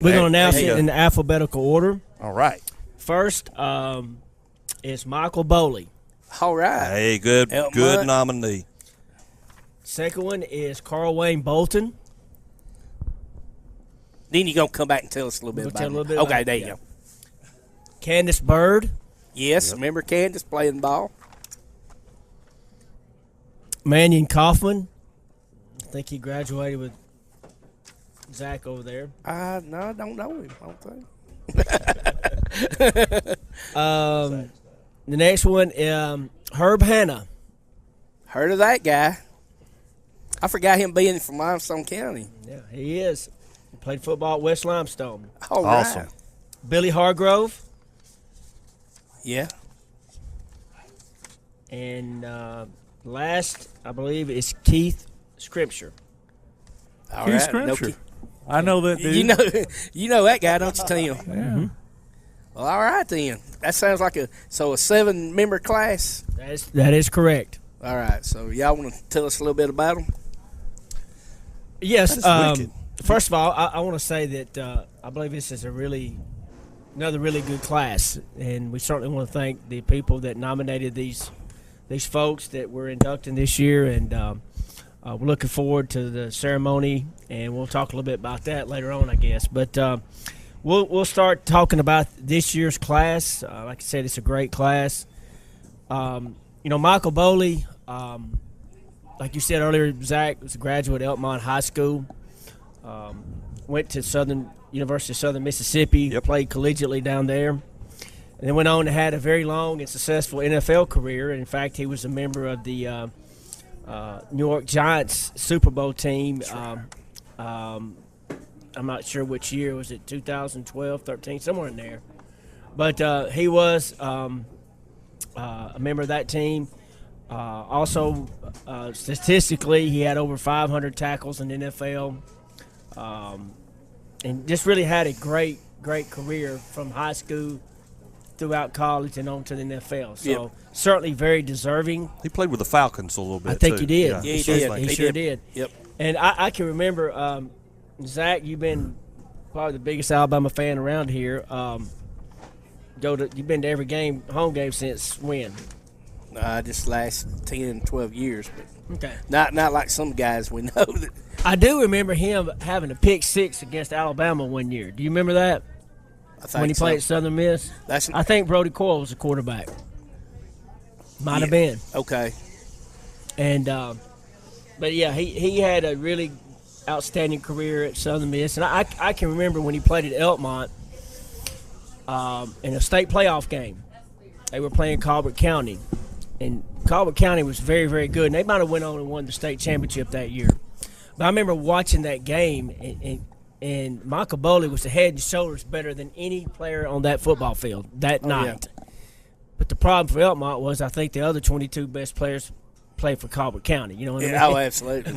We're going to announce it in the alphabetical order. All right. First is Michael Bowley. All right. Hey, good nominee. Second one is Carl Wayne Bolton. Then you're going to come back and tell us a little bit about it. Okay, there you go. Candace Bird. Yes, remember Candace playing ball? Mannion Kaufman. I think he graduated with Zach over there. No, I don't know him, I don't think. The next one, Herb Hanna. Heard of that guy. I forgot him being from Limestone County. Yeah, he is. He played football at West Limestone. Oh, awesome. Right. Billy Hargrove. Yeah. And last, I believe, is Keith Scripture. All Keith right. Scripture. I know that dude. You know that guy, don't you, Tim? Yeah. Mm-hmm. Well, all right then. That sounds like a 7-member class. That is correct. All right. So y'all want to tell us a little bit about them? Yes. First of all, I want to say that I believe this is another really good class, and we certainly want to thank the people that nominated these folks that were inducting this year, and we're looking forward to the ceremony, and we'll talk a little bit about that later on, I guess. But we'll start talking about this year's class. Like I said, it's a great class. Michael Bowley, like you said earlier, Zach was a graduate of Elkmont High School. Went to University of Southern Mississippi, played collegiately down there, and then went on and had a very long and successful NFL career. In fact, he was a member of the New York Giants Super Bowl team. I'm not sure which year. Was it 2012, 13, somewhere in there? But he was a member of that team. Also, statistically, he had over 500 tackles in the NFL. And just really had a great career from high school throughout college and on to the NFL. So certainly very deserving. He played with the Falcons a little bit, I think too. he did. Yeah, he did. He sure did. Yep. And I can remember, Zach, you've been probably the biggest Alabama fan around here. You've been to every home game since when? Just last 10, 12 years. But Okay. Not like some guys we know that. I do remember him having a pick six against Alabama one year. Do you remember that? I think when he played at Southern Miss? I think Brody Coyle was the quarterback. Might have been. Okay. And, but yeah, he had a really outstanding career at Southern Miss. And I can remember when he played at Elkmont in a state playoff game. They were playing Colbert County. And Colbert County was very, very good. And they might have went on and won the state championship that year. But I remember watching that game, and Michael Bowley was head and shoulders better than any player on that football field that night. Yeah. But the problem for Elkmont was I think the other 22 best players played for Colbert County. You know what I mean? Oh, absolutely.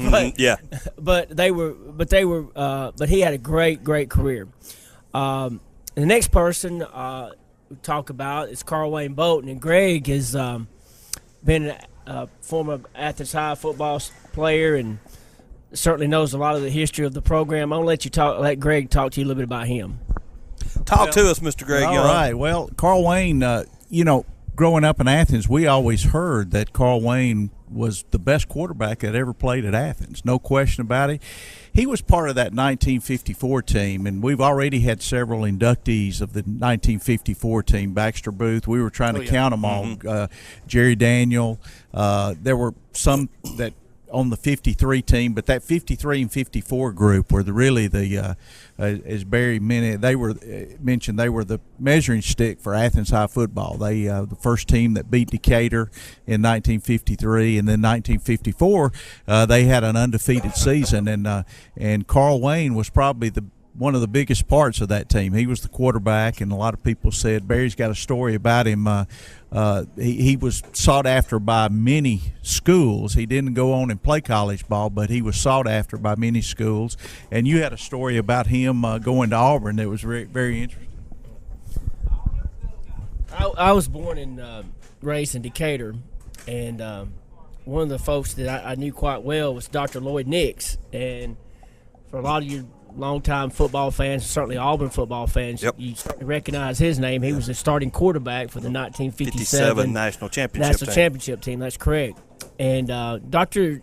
But he had a great career. The next person we talk about is Carl Wayne Bolton, and Greg has been a former Athens High football player and certainly knows a lot of the history of the program. I'll let Greg talk to you a little bit about him. Talk to us, Mr. Greg Young. All right. Well, Carl Wayne, growing up in Athens, we always heard that Carl Wayne was the best quarterback that ever played at Athens. No question about it. He was part of that 1954 team, and we've already had several inductees of the 1954 team. Baxter Booth, we were trying to count them all. Jerry Daniel. There were some that on the 53 team, but that 53 and 54 group were as Barry mentioned, they were the measuring stick for Athens High football. They the first team that beat Decatur in 1953, and then 1954 they had an undefeated season, and Carl Wayne was probably one of the biggest parts of that team. He was the quarterback, and a lot of people said Barry's got a story about him. He was sought after by many schools. He didn't go on and play college ball, but he was sought after by many schools. And you had a story about him going to Auburn that was very, very interesting. I was born and raised in Decatur, and one of the folks that I knew quite well was Dr. Lloyd Nix. And for a lot of you longtime football fans, certainly Auburn football fans, you certainly recognize his name. He was the starting quarterback for the 1957 National Championship team. That's correct. And Dr.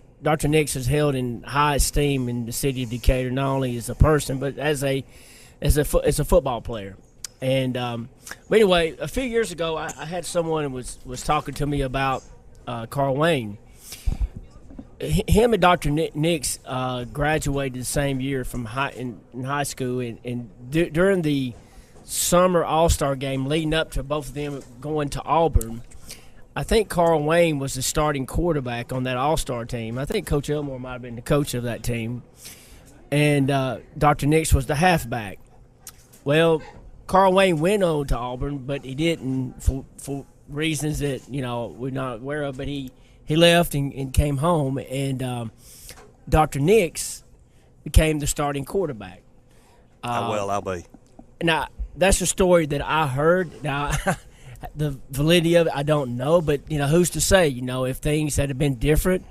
Nix is held in high esteem in the city of Decatur, not only as a person but as a football player. And but anyway, a few years ago, I had someone was talking to me about Carl Wayne. Him and Dr. Nix graduated the same year from high school, and during the summer All-Star game leading up to both of them going to Auburn, I think Carl Wayne was the starting quarterback on that All-Star team. I think Coach Elmore might have been the coach of that team, and Dr. Nix was the halfback. Well, Carl Wayne went on to Auburn, but he didn't for reasons that we're not aware of. But he left and came home, and Dr. Nix became the starting quarterback. How well I'll be. Now, that's a story that I heard. Now, the validity of it, I don't know, but who's to say? If things had been different,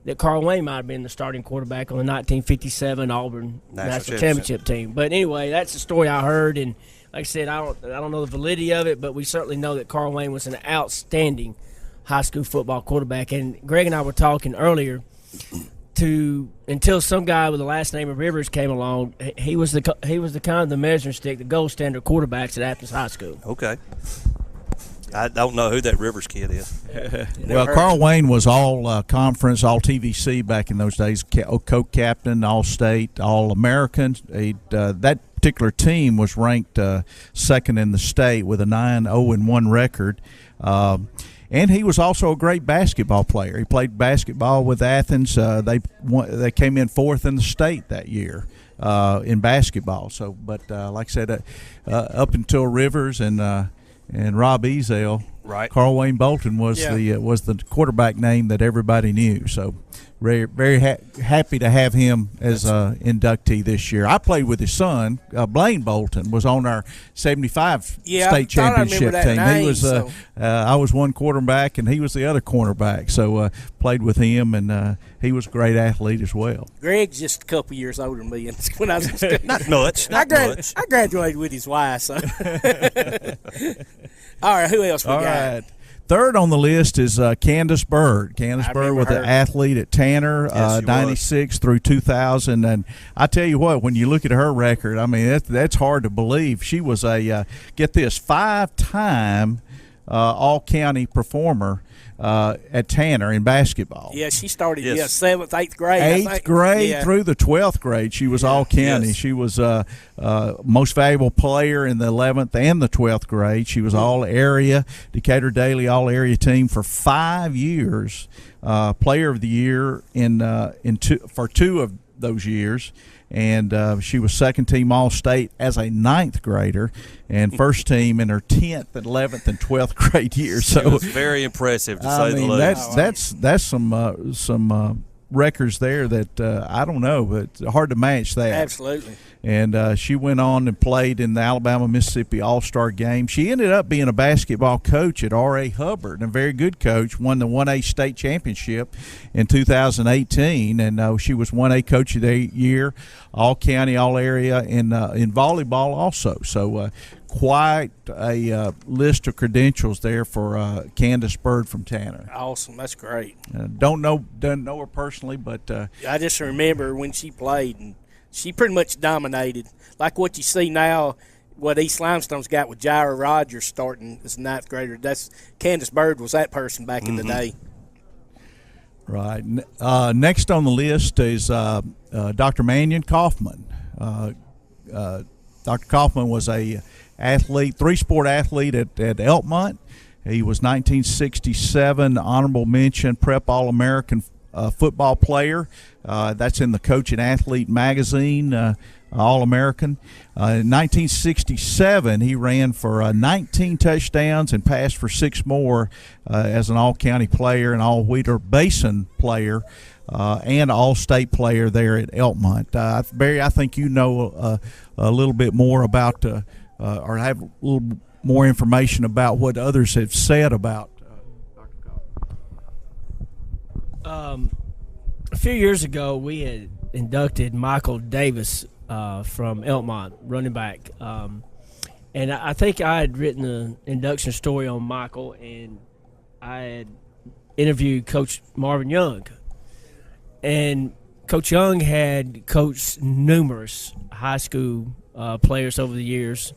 that Carl Wayne might have been the starting quarterback on the 1957 Auburn National Championship team. But anyway, that's the story I heard, and like I said, I don't know the validity of it, but we certainly know that Carl Wayne was an outstanding high school football quarterback. And Greg and I were talking earlier until some guy with the last name of Rivers came along, he was the kind of the measuring stick, the gold standard quarterbacks at Athens High School. Okay. I don't know who that Rivers kid is. Well, Carl Wayne was all conference, all TVC back in those days, co-captain, all-state, all-American. That particular team was ranked second in the state with a 9-0-1 record. And he was also a great basketball player. He played basketball with Athens. They came in fourth in the state that year in basketball. So, but like I said, up until Rivers and Rob Ezel, right, Carl Wayne Bolton was the quarterback name that everybody knew. So very, very happy to have him as an inductee this year. I played with his son, Blaine Bolton, was on our 75 state championship team. He was I was one quarterback and he was the other cornerback. So played with him, and he was a great athlete as well. Greg's just a couple years older than me when I was in school. Not much. I graduated with his wife. So. All right, who else we got? Right. Third on the list is Candace Bird. Candace Bird was an athlete at Tanner, 96 through 2000. And I tell you what, when you look at her record, I mean, that's hard to believe. She was a, get this, 5-time all-county performer at Tanner in basketball. Yeah, she started 7th, 8th grade. 8th grade through the 12th grade. She was all county. She was most valuable player in the 11th and the 12th grade. She was all area, Decatur Daily all area team for 5 years. Player of the year for 2 of those years. And she was second team All-State as a 9th grader and first team in her 10th and 11th and 12th grade years. So it was very impressive, to say the least. That's some records there that I don't know, but hard to match that. Absolutely. And she went on and played in the Alabama-Mississippi All-Star game. She ended up being a basketball coach at R.A. Hubbard, and a very good coach, won the 1A state championship in 2018. And she was 1A coach of the year, all-county, all-area, in volleyball also. So quite a list of credentials there for Candace Bird from Tanner. Awesome. That's great. Doesn't know her personally, but I just remember when she played, and she pretty much dominated. Like what you see now, what East Limestone's got with Jaira Rogers starting as a 9th grader. That's Candace Bird was that person back in the day. Right. Next on the list is Dr. Mannion Kaufman. Dr. Kaufman was a athlete, 3-sport athlete at Elkmont. He was 1967 honorable mention Prep All-American football player. That's in the Coach and Athlete magazine, All-American. In 1967, he ran for 19 touchdowns and passed for 6 more as an all-county player, an all-Wheeler Basin player, and all-state player there at Elkmont. Barry, I think you know a little bit more about or have a little more information about what others have said about Dr. Kaufman. A few years ago, we had inducted Michael Davis from Elkmont, running back. And I think I had written an induction story on Michael, and I had interviewed Coach Marvin Young. And Coach Young had coached numerous high school players over the years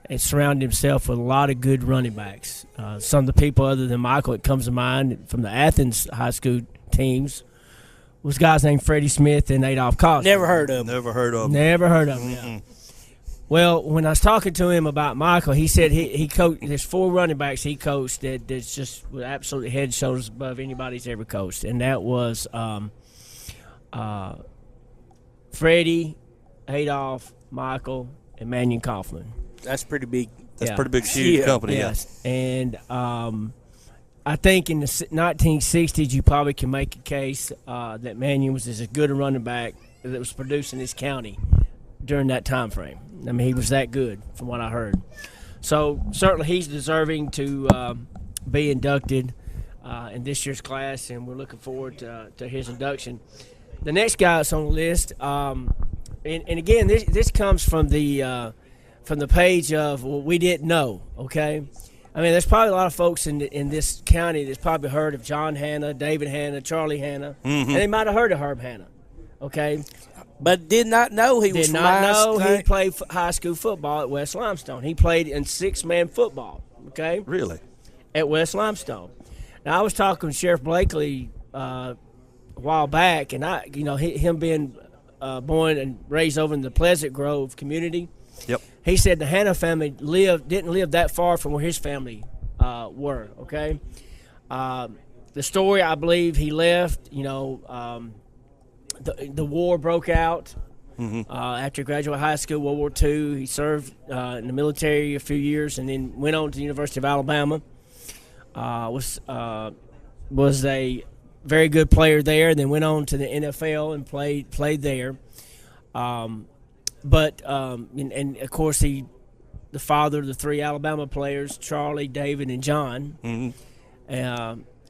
and surrounded himself with a lot of good running backs. Some of the people other than Michael that comes to mind from the Athens high school teams was guys named Freddie Smith and Adolph Cosby. Never heard of him. Never heard of him. Never heard of him, yeah. Well, when I was talking to him about Michael, he said he coached. There's 4 running backs he coached that's just absolutely head and shoulders above anybody's ever coached, and that was Freddie, Adolph, Michael, and Mannion Kaufman. That's pretty big. That's pretty big, huge company. Yes, and I think in the 1960s, you probably can make a case that Mannion was as good a running back that was produced in this county during that time frame. I mean, he was that good from what I heard. So certainly he's deserving to be inducted in this year's class, and we're looking forward to his induction. The next guy that's on the list, and again, this comes from the page of what we didn't know, okay? I mean, there's probably a lot of folks in this county that's probably heard of John Hanna, David Hanna, Charlie Hanna, and they might have heard of Herb Hanna, okay? But did not know he was Did from not know Limestone. he played high school football at West Limestone. He played in 6-man football, okay? Really? At West Limestone. Now, I was talking to Sheriff Blakely a while back, and him being born and raised over in the Pleasant Grove community. Yep. He said the Hanna family didn't live that far from where his family were, okay? The story, I believe he left, the war broke out after he graduated high school, World War II. He served in the military a few years and then went on to the University of Alabama. Was a very good player there, and then went on to the NFL and played there. But of course, the father of the 3 Alabama players, Charlie, David, and John.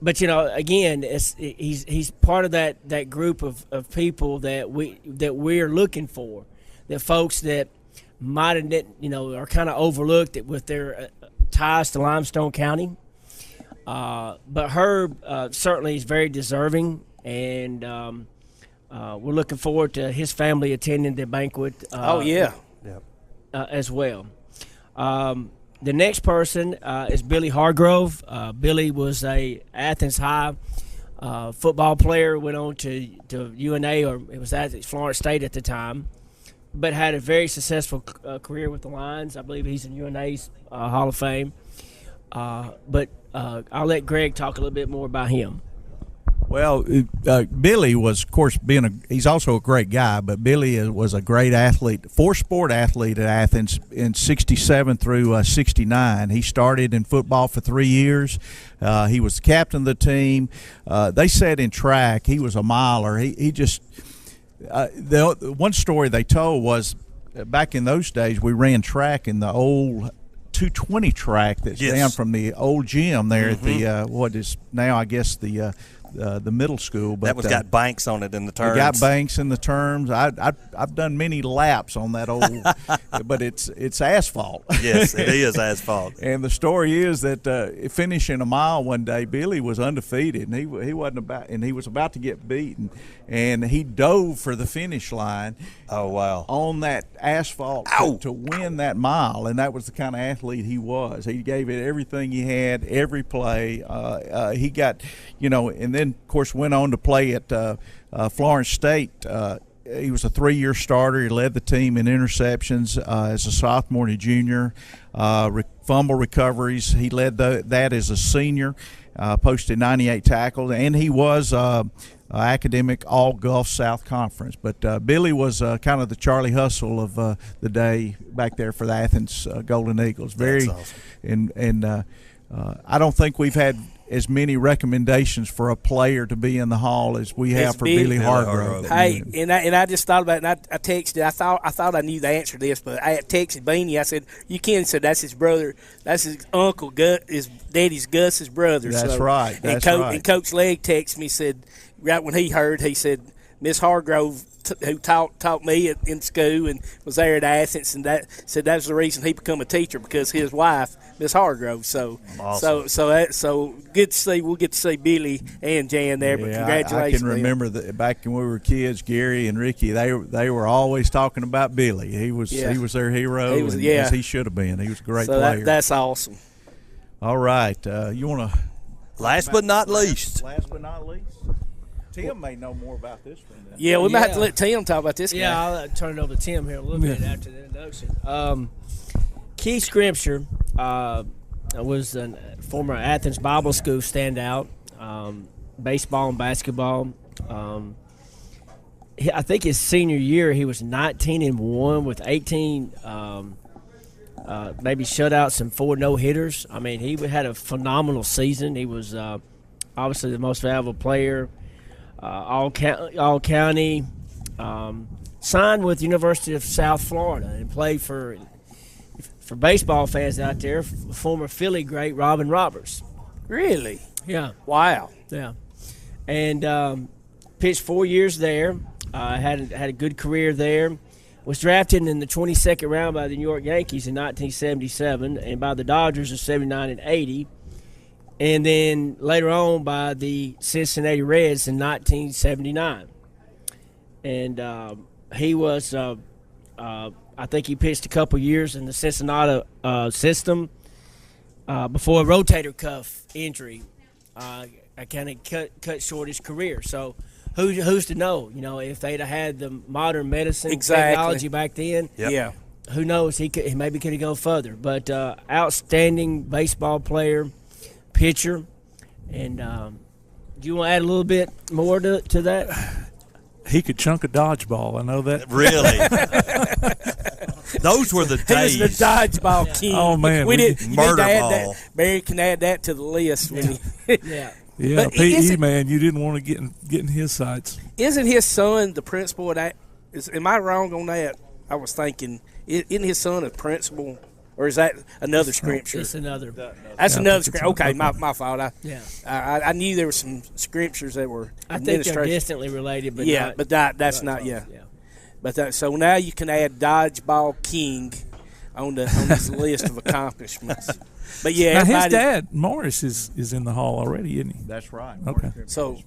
But again, he's part of that group of people that we're looking for, that folks that might have are kind of overlooked with their ties to Limestone County. But Herb certainly is very deserving, and we're looking forward to his family attending the banquet. As well. The next person is Billy Hargrove. Billy was a Athens High football player, went on to UNA, or it was at Florence State at the time, but had a very successful career with the Lions. I believe he's in UNA's Hall of Fame. But I'll let Greg talk a little bit more about him. Well, Billy was, of course, he's also a great guy, but Billy was a great athlete, 4-sport athlete at Athens in 67 through 69. He started in football for 3 years. He was the captain of the team. They said in track he was a miler. He just the one story they told was back in those days we ran track in the old 220 track that's down from the old gym there at the what is now, I guess, the middle school, but that was got banks on it in the turns. Got banks in the turns. I've done many laps on that old, but it's asphalt. Yes, it is asphalt. And the story is that finishing a mile one day, Billy was undefeated, and he was about to get beaten, and he dove for the finish line. Oh wow! On that asphalt to win that mile, and that was the kind of athlete he was. He gave it everything he had, every play. He got, and then of course went on to play at Florence State. He was a 3-year starter. He led the team in interceptions as a sophomore and a junior. Fumble recoveries, he led that as a senior. Posted 98 tackles, and he was academic All-Gulf South Conference. But Billy was kind of the Charlie Hustle of the day back there for the Athens Golden Eagles. Very awesome. And I don't think we've had as many recommendations for a player to be in the Hall as we have for Billy Hargrove. Hey, and I just thought about it, and I texted. I thought I knew the answer to this, but I texted Beanie. I said, "You can." Said that's his brother. That's his uncle. His daddy's Gus's brother. That's right. And Coach Legg texted me, said right when he heard, he said Miss Hargrove, who taught me in school and was there at Athens, and that said that was the reason he become a teacher, because his wife, Miss Hargrove. So, awesome. so good to see. We'll get to see Billy and Jan there. But congratulations! I can remember that back when we were kids, Gary and Ricky, they were always talking about Billy. He was their hero, as he should have been. He was a great player. That's awesome. All right, you want to? Last but not least. Last but not least. Tim may know more about this one. Then. Yeah, we might have to let Tim talk about this guy. Yeah, I'll turn it over to Tim here a little bit after the introduction. Keith Scrimshire was a former Athens Bible School standout, baseball and basketball. I think his senior year he was 19-1 with 18 maybe shutouts and 4 no-hitters. I mean, he had a phenomenal season. He was obviously the most valuable player. All county, signed with University of South Florida and played for baseball fans out there, former Philly great Robin Roberts. Really? Yeah. Wow. Yeah. And pitched 4 years there. Had a good career there. Was drafted in the 22nd round by the New York Yankees in 1977 and by the Dodgers in 79 and 80. And then later on by the Cincinnati Reds in 1979. And he was, I think he pitched a couple years in the Cincinnati system before a rotator cuff injury. I kind of cut short his career. So who's to know? You know, if they'd have had the modern medicine technology back then, yeah, who knows? He maybe could have gone further. But outstanding baseball player. Pitcher, and do you want to add a little bit more to that? He could chunk a dodgeball. I know that. Really? Those were the days. He was the dodgeball king. Oh, man. You need to add ball. that. Barry can add that to the list. Yeah. Yeah, P.E., man, you didn't want to get in his sights. Isn't his son the principal of that? Am I wrong on that? I was thinking, isn't his son a principal? Or is that another scripture? It's another. That's another scripture. Okay, my fault. I knew there were some scriptures that were. I think they're distantly related, but yeah, but that's not. Yeah. But so now you can add Dodgeball King on this list of accomplishments. But yeah, now his dad Morris is in the hall already, isn't he? That's right. Okay. So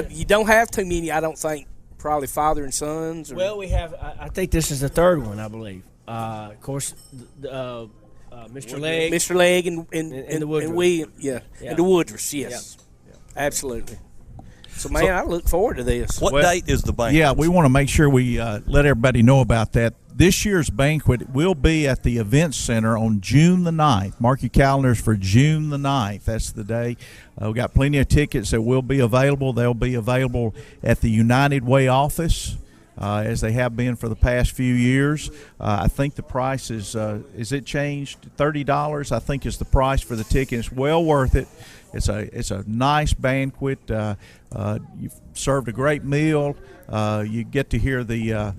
you don't have too many. I don't think. Probably father and sons. Well, we have. I think this is the third one. I believe. Of course, Mr. Legg. Mr. Legg and the Woodruff. And we, and the Woodruffs, yes. Yeah. Absolutely. So, man, I look forward to this. What date is the banquet? Yeah, we want to make sure we let everybody know about that. This year's banquet will be at the Event Center on June the 9th. Mark your calendars for June the 9th. That's the day. We've got plenty of tickets that will be available. They'll be available at the United Way office. As they have been for the past few years. I think the price is it changed? $30, I think, is the price for the ticket. It's well worth it. It's a nice banquet. You've served a great meal. You get to hear the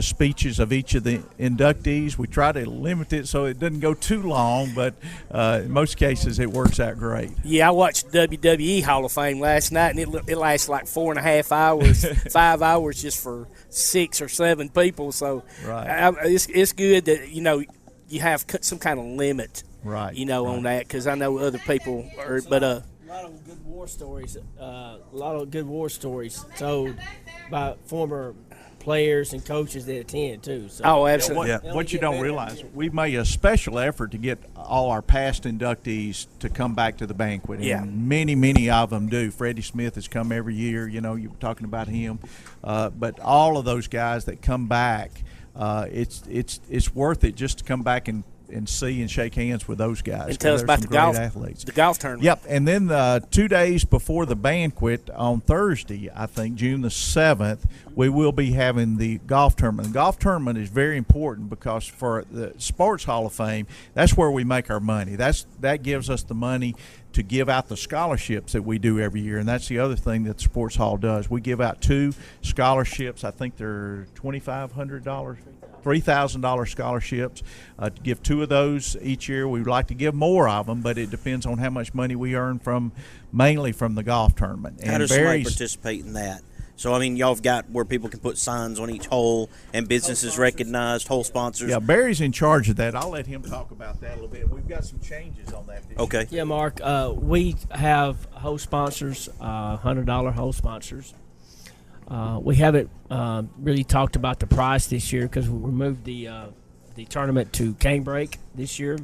speeches of each of the inductees. We try to limit it so it doesn't go too long, but in most cases it works out great. Yeah, I watched WWE Hall of Fame last night, and it lasted like 4.5 hours, 5 hours just for 6 or 7 people. So it's good that, you have some kind of limit, on that, because I know other people are, but a lot of good war stories. A lot of good war stories told by former players and coaches that attend too. So, oh, absolutely. What you don't realize, we've made a special effort to get all our past inductees to come back to the banquet. And many of them do. Freddie Smith has come every year. You were talking about him, but all of those guys that come back, it's worth it just to come back and see and shake hands with those guys. And tell us about the golf tournament. Yep, and then 2 days before the banquet on Thursday, I think June the 7th, we will be having the golf tournament. The golf tournament is very important because for the Sports Hall of Fame, that's where we make our money. That gives us the money to give out the scholarships that we do every year, and that's the other thing that the Sports Hall does. We give out 2 scholarships. I think they're $2,500. $3,000 scholarships to give 2 of those each year. We would like to give more of them, but it depends on how much money we earn mainly from the golf tournament. How does somebody participate in that? So, I mean, y'all have got where people can put signs on each hole and businesses recognized, hole sponsors. Yeah, Barry's in charge of that. I'll let him talk about that a little bit. We've got some changes on that this Okay. year. Yeah, Mark, we have hole sponsors, $100 hole sponsors. We haven't really talked about the price this year because we removed the tournament to canebrake this year.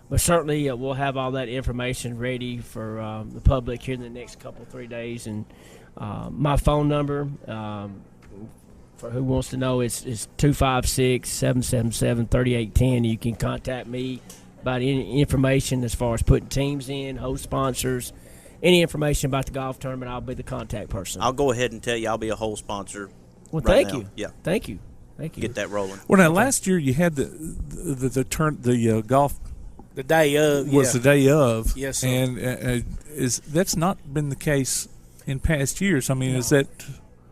But certainly we'll have all that information ready for the public here in the next couple, 3 days. And my phone number, for who wants to know, is 256-777-3810. You can contact me about any information as far as putting teams in, host sponsors, any information about the golf tournament. I'll be the contact person. I'll go ahead and tell you I'll be a hole sponsor. Well, right thank now. you. Yeah. Thank you. Get that rolling. Well, now last year you had the golf The day of. was the day of. Yes, sir. And that's not been the case in past years. I mean, is that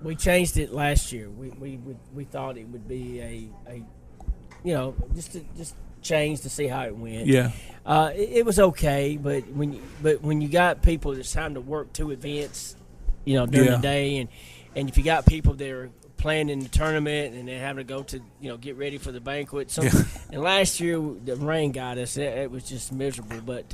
We changed it last year. We thought it would be a just change to see how it went. yeah? It was okay, but when you got people, it's time to work two events, during Yeah. the day, and if you got people that are planning the tournament and they're having to go to get ready for the banquet. So, and last year the rain got us. It was just miserable, but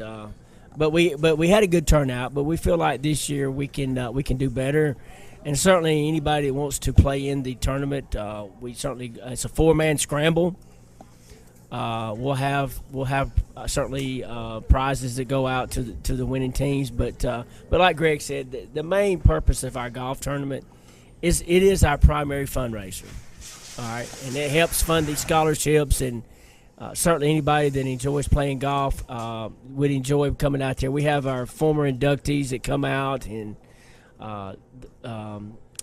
we had a good turnout. But we feel like this year we can do better. And certainly anybody that wants to play in the tournament, it's a 4-man scramble. We'll have certainly prizes that go out to the winning teams. But like Greg said, the main purpose of our golf tournament is our primary fundraiser. All right, and it helps fund these scholarships, and certainly anybody that enjoys playing golf would enjoy coming out there. We have our former inductees that come out, and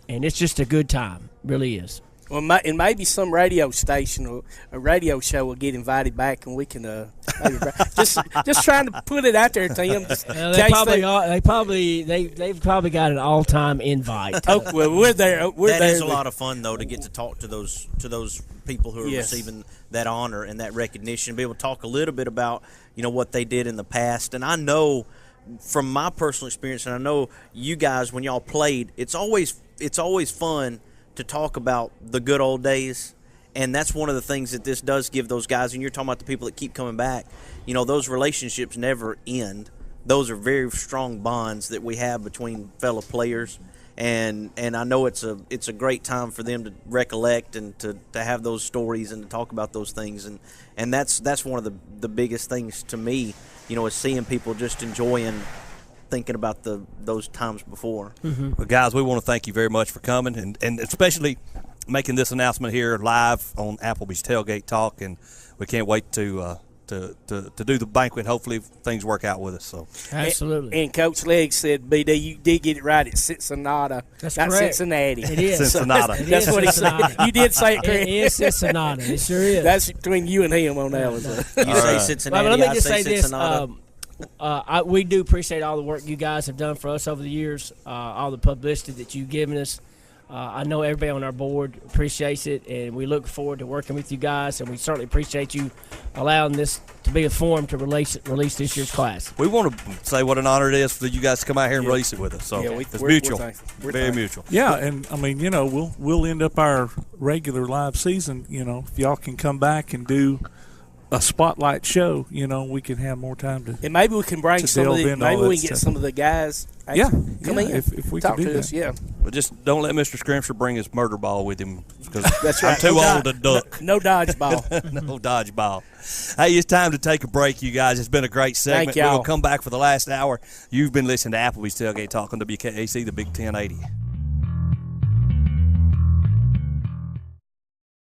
it's just a good time. Really is. Well, and maybe some radio station or a radio show will get invited back, and we can maybe just trying to put it out there, Tim. They've probably got an all-time invite. Oh, well, we're there. That is a lot of fun, though, to get to talk to those people who are receiving that honor and that recognition, be able to talk a little bit about what they did in the past. And I know from my personal experience, and I know you guys when y'all played, it's always fun to talk about the good old days, and that's one of the things that this does give those guys. And you're talking about the people that keep coming back. Those relationships never end. Those are very strong bonds that we have between fellow players, and I know it's a great time for them to recollect and to have those stories and to talk about those things, and that's one of the biggest things to me, is seeing people just enjoying thinking about those times before. Mm-hmm. Well, guys, we want to thank you very much for coming and especially making this announcement here live on Applebee's Tailgate Talk, and we can't wait to do the banquet. Hopefully things work out with us. So Absolutely. And Coach Legg said, BD, you did get it right. It's Cincinnati, That's not correct. Cincinnati. It is. Cincinnati. That's what he said. You did say it correct. It is Cincinnati. It sure is. That's between you and him on that one. You say Cincinnati, But let me I just say say this. Cincinnati. We do appreciate all the work you guys have done for us over the years, all the publicity that you've given us. I know everybody on our board appreciates it, and we look forward to working with you guys, and we certainly appreciate you allowing this to be a forum to release this year's class. we want to say what an honor it is for you guys to come out here and release it with us. So it's mutual, very mutual. Yeah, and I mean, we'll end up our regular live season. If y'all can come back and do a spotlight show, we can have more time to. And maybe we can bring some of the. Maybe we can get stuff. some of the guys. Come in. If we talk could do to us. that. Yeah, But just don't let Mr. Scrimsher bring his murder ball with him, because that's I'm right. too old to duck. No dodgeball. No dodgeball. Hey, it's time to take a break, you guys. It's been a great segment. Thank y'all. We'll come back for the last hour. You've been listening to Applebee's Tailgate Talk on WKAC, the Big 1080.